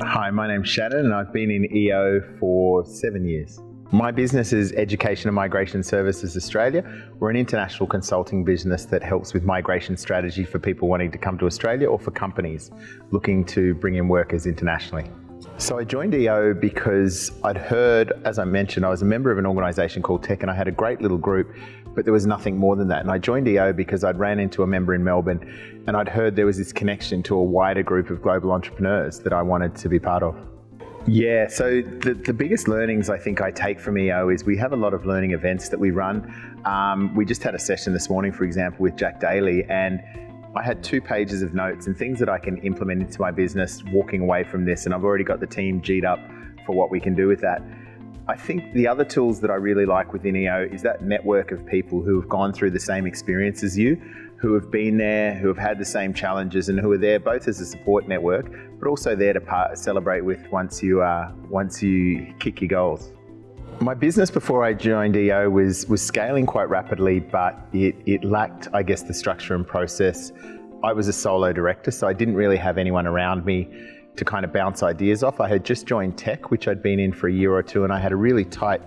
Hi, my name's Shannon and I've been in EO for 7 years. My business is Education and Migration Services Australia. We're an international consulting business that helps with migration strategy for people wanting to come to Australia or for companies looking to bring in workers internationally. So I joined EO because I'd heard, as I mentioned, I was a member of an organisation called Tech and I had a great little group, but there was nothing more than that. And I joined EO because I'd ran into a member in Melbourne and I'd heard there was this connection to a wider group of global entrepreneurs that I wanted to be part of. Yeah, so the biggest learnings I think I take from EO is we have a lot of learning events that we run. We just had a session this morning, for example, with Jack Daly, and I had 2 pages of notes and things that I can implement into my business walking away from this, and I've already got the team G'd up for what we can do with that. I think the other tools that I really like within EO is that network of people who have gone through the same experience as you, who have been there, who have had the same challenges, and who are there both as a support network, but also there to celebrate with once you kick your goals. My business before I joined EO was scaling quite rapidly, but it lacked, I guess, the structure and process. I was a solo director, so I didn't really have anyone around me to kind of bounce ideas off. I had just joined Tech, which I'd been in for a year or two, and I had a really tight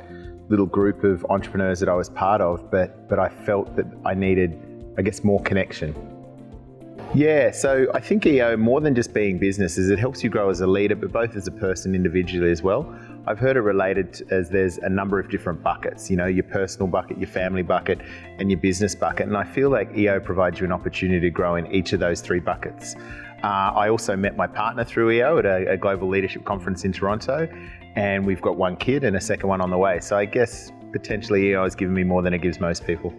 little group of entrepreneurs that I was part of, but I felt that I needed, I guess, more connection. Yeah, so I think EO, more than just being business, is it helps you grow as a leader, but both as a person individually as well. I've heard it related as there's a number of different buckets, you know, your personal bucket, your family bucket, and your business bucket. And I feel like EO provides you an opportunity to grow in each of those 3 buckets. I also met my partner through EO at a global leadership conference in Toronto, and we've got 1 kid and a second one on the way. So I guess potentially EO has given me more than it gives most people.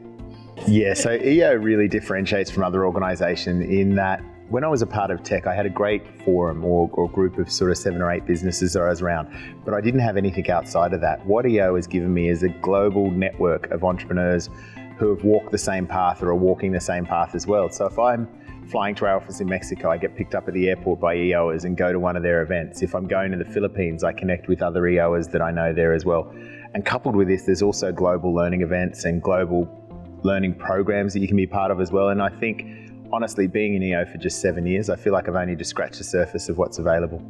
Yeah, so EO really differentiates from other organisations in that when I was a part of Tech, I had a great forum or group of sort of 7 or 8 businesses that I was around, but I didn't have anything outside of that. What EO has given me is a global network of entrepreneurs who have walked the same path or are walking the same path as well. So if I'm flying to our office in Mexico, I get picked up at the airport by EOers and go to one of their events. If I'm going to the Philippines, I connect with other EOers that I know there as well. And coupled with this, there's also global learning events and global learning programs that you can be part of as well. And I think, honestly, being in EO for just 7 years, I feel like I've only just scratched the surface of what's available.